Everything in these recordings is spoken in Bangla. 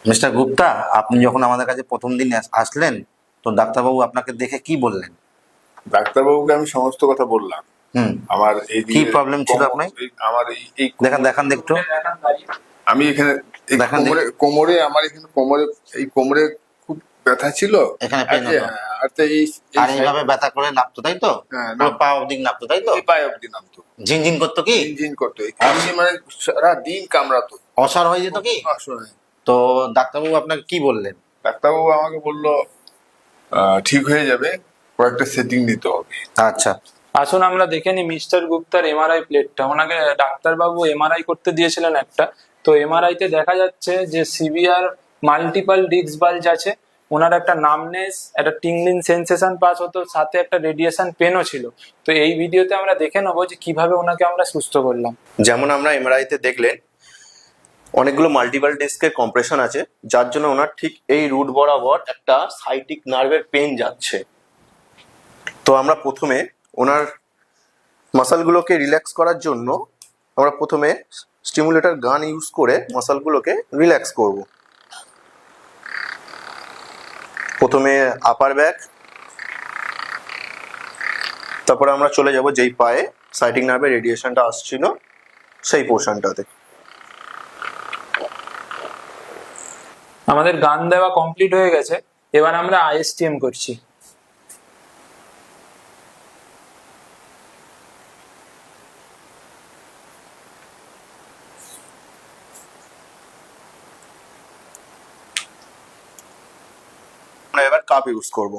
মিস্টার গুপ্তা, আপনি যখন আমাদের কাছে প্রথম দিন আসলেন, তো ডাক্তারবাবু আপনাকে দেখে কি বললেন? ডাক্তারবাবুকে আমি সমস্ত কথা বললাম। হুম। আমার কি এইদিকে প্রবলেম ছিল আপনার? আমার এই দেখান দেখান একটু। আমি এখানে এই দেখান দেখি। কোমরে আমার এখানে কোমরে খুব ব্যথা ছিল। এখানে আর পেন হতো। আর তো এই আর এইভাবে ব্যথা করে নাপতো, তাই তো? হ্যাঁ, পুরো পা অবধি নাপতো, তাই তো? এই পায়ে অব্দি নামতো, ঝিনঝিন করতো কি? ঝিনঝিন করতো, এমনি মানে সারা দিন কামড়াতো, অসাড় হয়ে যেত কি? অসহায়। তো ডাক্তারবাবু আপনাকে কি বললেন? ডাক্তারবাবু আমাকে বললো ঠিক হয়ে যাবে, কয়েকটা সেটিং নিতে হবে। আচ্ছা, আসুন আমরা দেখে নিই মিস্টার গুপ্তার এমআরআই প্লেটটা। ওনাকে ডাক্তারবাবু এমআরআই করতে দিয়েছিলেন একটা। তো এমআরআই তে দেখা যাচ্ছে যে সিভিয়ার মাল্টিপল ডিস্ক বাল্জ আছে। ওনার একটা নামনেস, একটা টিংলিং সেন্সেশন পাস হতো, সাথে একটা রেডিয়েশন পেনও ছিল। তো এই ভিডিওতে আমরা দেখে নেবো যে কিভাবে ওনাকে আমরা সুস্থ করলাম। যেমন আমরা এমআরআইতে দেখলেন অনেকগুলো মাল্টিপল ডিস্কের কম্প্রেশন আছে, যার জন্য ওনার ঠিক এই রুট বরাবর একটা সাইটিক নার্ভের পেন যাচ্ছে। তো আমরা প্রথমে ওনার মাসলগুলোকে রিল্যাক্স করার জন্য আমরা প্রথমে স্টিমুলেটর গান ইউজ করে মাসলগুলোকে রিল্যাক্স করব। প্রথমে আপার ব্যাক, তারপরে আমরা চলে যাব যেই পায়ে সাইটিক নার্ভের রেডিয়েশনটা আসছিল সেই পোর্শনটাতে। আমাদের গান দেওয়া কমপ্লিট হয়ে গেছে। এবার আমরা আইএসটিএম করছি। আমরা এবার কাপ ইউজ করব।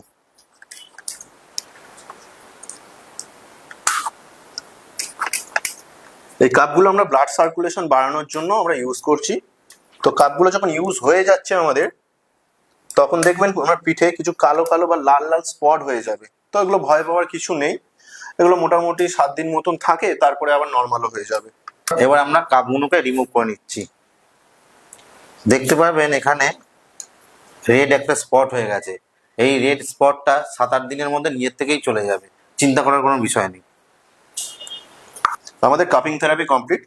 এই কাপগুলো আমরা ব্লাড সার্কুলেশন বাড়ানোর জন্য আমরা ইউজ করছি। তো কাপগুলো যখন ইউজ হয়ে যাচ্ছে আমাদের, তখন দেখবেন আমার পিঠে কিছু কালো কালো বা লাল লাল স্পট হয়ে যাবে। তো এগুলো ভয় পাওয়ার কিছু নেই, এগুলো মোটামুটি 7 দিন মতন থাকে, তারপরে আবার নর্মালও হয়ে যাবে। এবার আমরা কাপগুলোকে রিমুভ করে নিচ্ছি। দেখতে পাবেন এখানে রেড একটা স্পট হয়ে গেছে। এই রেড স্পটটা 7-8 দিনের মধ্যে নিজের থেকেই চলে যাবে, চিন্তা করার কোনো বিষয় নেই। আমাদের কাপিং থেরাপি কমপ্লিট।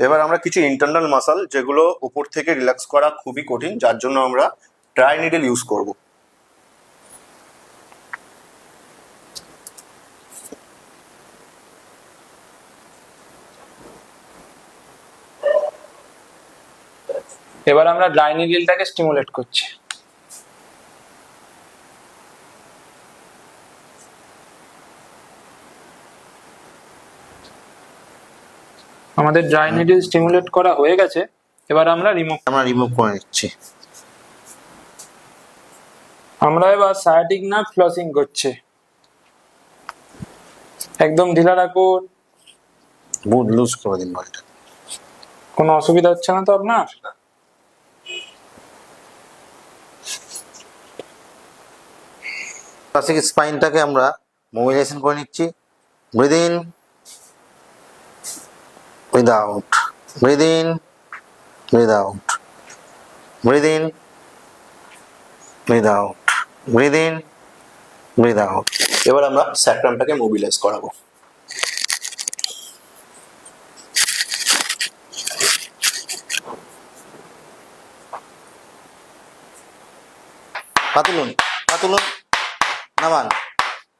এবার আমরা কিছু ইন্টারনাল মাসাল যেগুলো উপর থেকে রিল্যাক্স করা খুবই কঠিন, যার জন্য আমরা ট্রাই নিডল ইউজ করব। এবার আমরা ড্রাই নিডলটাকে স্টিমুলেট করছি। আমাদের ড্রাই নিডল স্টিমুলেট করা হয়ে গেছে। এবার আমরা রিমুভ করে নিচ্ছি। আমরা এবার সায়াটিক নার্ভ ফ্লসিং করছি। একদম ঢিলা রাখুন। বুট লুজ করে দিন বলটা। কোনো অসুবিধা হচ্ছে না তো আপনার? ক্লাসিক স্পাইনটাকে আমরা মোবিলাইজেশন করে নিচ্ছি। Breathe in, breathe out, breathe in, breathe out, breathe in, breathe out, breathe in, breathe out. এবার আমরা স্যাক্রামটাকে মোবিলাইজ করাবো। পা তুলুন, পা তুলুন, নামান,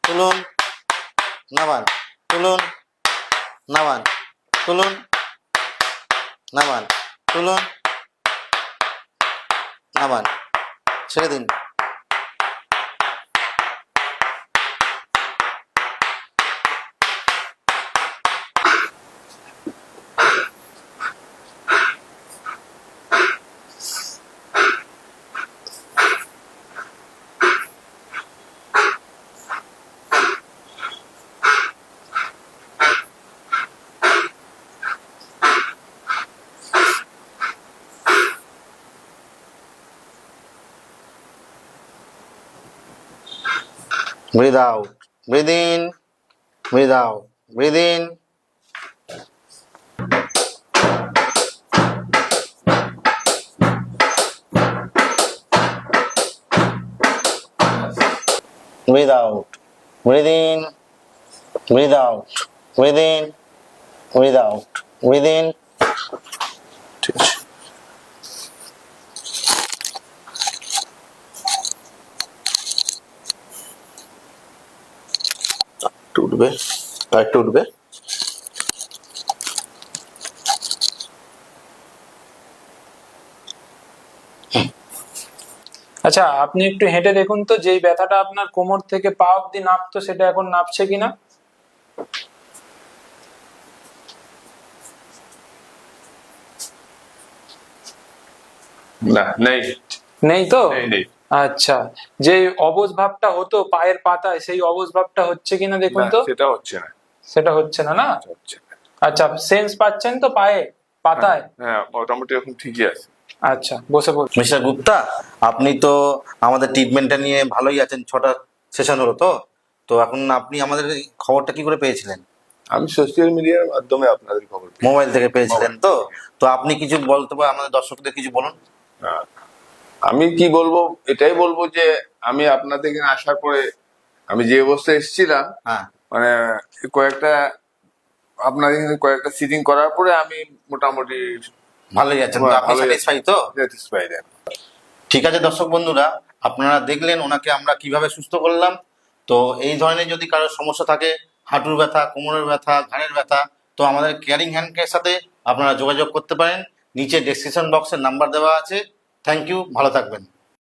তুলুন, নামান, তুলুন, নামান, তুলুন, নামান, তুলুন, নামান, ছেড়ে দিন। Breathe out, breathe in, breathe out, breathe in. Breathe out, breathe in, breathe out, breathe in, breathe out, breathe in. একটু উঠবে, আর একটু উঠবে। আচ্ছা, আপনি একটু হেঁটে দেখুন তো, যেই ব্যথাটা আপনার কোমর থেকে পা অব্দি নাপতো সেটা এখন নাপছে কিনা। না, নেই নেই তো? নেই নেই। আচ্ছা, যে অবশ ভাবটা হতো পায়ের পাতায়, সেই অবশ ভাবটা হচ্ছে কিনা দেখুন না, তো। সেটা হচ্ছে না, সেটা হচ্ছে না, না? হচ্ছে না। আচ্ছা, সেন্স পাচ্ছেন তো পায়ে পাতায়? হ্যাঁ, মোটামুটি এখন ঠিকই আছে। আচ্ছা, বসে পড়ুন। মিস্টার গুপ্তা, আপনি তো আমাদের ট্রিটমেন্টটা নিয়ে ভালোই আছেন, 6টা সেশন হলো তো। তো এখন আপনি আমাদের এই খবরটা কি করে পেয়েছিলেন? আমি সোশ্যাল মিডিয়ার মাধ্যমে আপনাদের খবর পেয়েছি। মোবাইল থেকে পেয়েছিলেন মোবাইল তো? থেকে। তো আপনি কিছু বলতে পারেন, আমাদের দর্শকদের কিছু বলুন। হ্যাঁ। আমি কি বলবো, এটাই বলবো যে আমি আপনাদের এখানে আসার পরে আমি যে অবস্থায় এসেছিলাম, হ্যাঁ, মানে কয়েকটা আপনাদের এখানে কয়েকটা সিটিং করার পরে আমি মোটামুটি ভালোই আছেন তো? আপনি ভালোই স্যাটিসফাই তো? স্যাটিসফাইড। ঠিক আছে দর্শক বন্ধুরা, আপনারা দেখলেন ওনাকে আমরা কিভাবে সুস্থ করলাম। তো এই ধরনের যদি কারোর সমস্যা থাকে, হাঁটুর ব্যথা, কোমরের ব্যথা, ঘাড়ের ব্যথা, তো আমাদের কেয়ারিং হ্যান্ডকের সাথে আপনারা যোগাযোগ করতে পারেন। নিচে ডেসক্রিপশন বক্সের নাম্বার দেওয়া আছে। থ্যাংক ইউ, ভালো থাকবেন।